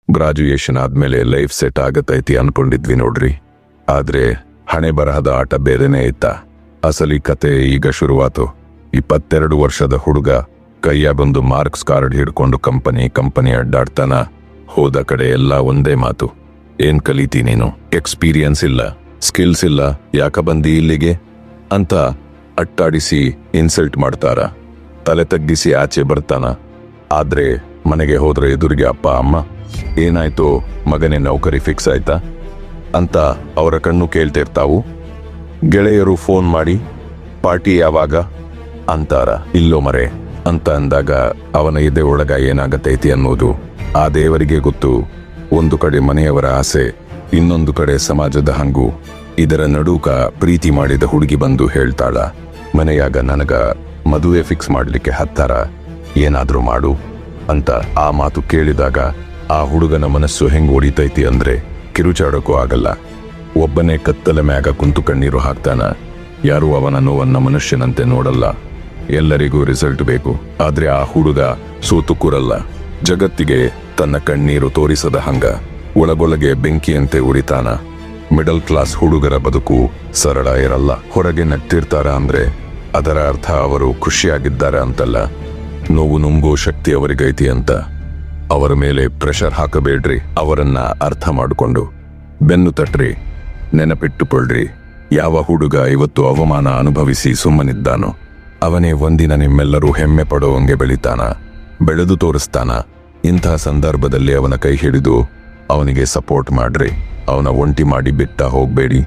Graduation ಆದ್ಮೇಲೆ life set ಆಗತೈತಿ ಅನ್ಕೊಂಡಿದ್ವಿ ನೋಡ್ರಿ. ಆದ್ರೆ ಹಣೆ ಬರಹದ ಆಟ ಬೇರೆನೇ ಇತ್ತ. ಅಸಲಿ ಕತೆ ಈಗ ಶುರುವಾತು. 22 ವರ್ಷದ ಹುಡುಗ ಕೈಯ ಬಂದು ಮಾರ್ಕ್ಸ್ ಕಾರ್ಡ್ ಹಿಡ್ಕೊಂಡು ಕಂಪನಿ ಅಡ್ಡಾಡ್ತಾನ. ಹೋದ ಕಡೆ ಎಲ್ಲ ಒಂದೇ ಮಾತು, ಏನ್ ಕಲಿತಿ ನೀನು? ಎಕ್ಸ್ಪೀರಿಯನ್ಸ್ ಇಲ್ಲ, ಸ್ಕಿಲ್ಸ್ ಇಲ್ಲ, ಯಾಕ ಬಂದಿ ಇಲ್ಲಿಗೆ ಅಂತ ಅಟ್ಟಾಡಿಸಿ ಇನ್ಸಲ್ಟ್ ಮಾಡ್ತಾರ. ತಲೆ ತಗ್ಗಿಸಿ ಆಚೆ ಬರ್ತಾನ. ಆದ್ರೆ ಮನೆಗೆ ಹೋದ್ರೆ ಎದುರಿಗೆ ಅಪ್ಪ ಅಮ್ಮ, ಏನಾಯ್ತು ಮಗನೇ, ನೌಕರಿ ಫಿಕ್ಸ್ ಆಯ್ತಾ ಅಂತ ಅವರ ಕಣ್ಣು ಕೇಳ್ತಿರ್ತಾವು. ಗೆಳೆಯರು ಫೋನ್ ಮಾಡಿ ಪಾರ್ಟಿ ಯಾವಾಗ ಅಂತಾರ. ಇಲ್ಲೋ ಮರೆ ಅಂತ ಅಂದಾಗ ಅವನ ಎದೆ ಒಳಗ ಏನಾಗತೈತಿ ಅನ್ನೋದು ಆ ದೇವರಿಗೆ ಗೊತ್ತು. ಒಂದು ಕಡೆ ಮನೆಯವರ ಆಸೆ, ಇನ್ನೊಂದು ಕಡೆ ಸಮಾಜದ ಹಂಗು. ಇದರ ನಡುಕ ಪ್ರೀತಿ ಮಾಡಿದ ಹುಡುಗಿ ಬಂದು ಹೇಳ್ತಾಳ, ಮನೆಯಾಗ ನನಗ ಮದುವೆ ಫಿಕ್ಸ್ ಮಾಡ್ಲಿಕ್ಕೆ ಹತ್ತಾರ, ಏನಾದ್ರೂ ಮಾಡು ಅಂತ. ಆ ಮಾತು ಕೇಳಿದಾಗ ಆ ಹುಡುಗನ ಮನಸ್ಸು ಹೆಂಗ್ ಹೊಡಿತೈತಿ ಅಂದ್ರೆ ಕಿರುಚಾಡೋಕ್ಕೂ ಆಗಲ್ಲ. ಒಬ್ಬನೇ ಕತ್ತಲ ಮ್ಯಾಗ ಕುಂತು ಕಣ್ಣೀರು ಹಾಕ್ತಾನ. ಯಾರು ಅವನ ನೋವನ್ನ ಮನುಷ್ಯನಂತೆ ನೋಡಲ್ಲ. ಎಲ್ಲರಿಗೂ ರಿಸಲ್ಟ್ ಬೇಕು. ಆದ್ರೆ ಆ ಹುಡುಗ ಸೋತು ಕೂರಲ್ಲ. ಜಗತ್ತಿಗೆ ತನ್ನ ಕಣ್ಣೀರು ತೋರಿಸದ ಹಂಗ ಒಳಗೊಳಗೆ ಬೆಂಕಿಯಂತೆ ಉರಿತಾನ. ಮಿಡಲ್ ಕ್ಲಾಸ್ ಹುಡುಗರ ಬದುಕು ಸರಳ ಇರಲ್ಲ. ಹೊರಗೆ ನಗ್ತಿರ್ತಾರ ಅಂದ್ರೆ ಅದರ ಅರ್ಥ ಅವರು ಖುಷಿಯಾಗಿದ್ದಾರೆ ಅಂತಲ್ಲ, ನೋವು ನುಂಗೋ ಶಕ್ತಿ ಅವರಿಗೈತಿ ಅಂತ. ಅವರ ಮೇಲೆ ಪ್ರೆಷರ್ ಹಾಕಬೇಡ್ರಿ. ಅವರನ್ನ ಅರ್ಥ ಮಾಡಿಕೊಂಡು ಬೆನ್ನು ತಟ್ರಿ. ನೆನಪಿಟ್ಟುಕೊಳ್ಳ್ರಿ, ಯಾವ ಹುಡುಗ ಇವತ್ತು ಅವಮಾನ ಅನುಭವಿಸಿ ಸುಮ್ಮನಿದ್ದಾನೋ ಅವನೇ ಒಂದಿನ ನಿಮ್ಮೆಲ್ಲರೂ ಹೆಮ್ಮೆ ಪಡೋವಂಗೆ ಬೆಳಿತಾನ, ಬೆಳೆದು ತೋರಿಸ್ತಾನ. ಇಂತಹ ಸಂದರ್ಭದಲ್ಲಿ ಅವನ ಕೈ ಹಿಡಿದು ಅವನಿಗೆ ಸಪೋರ್ಟ್ ಮಾಡ್ರಿ. ಅವನ ಒಂಟಿ ಮಾಡಿ ಬಿಟ್ಟ ಹೋಗ್ಬೇಡಿ.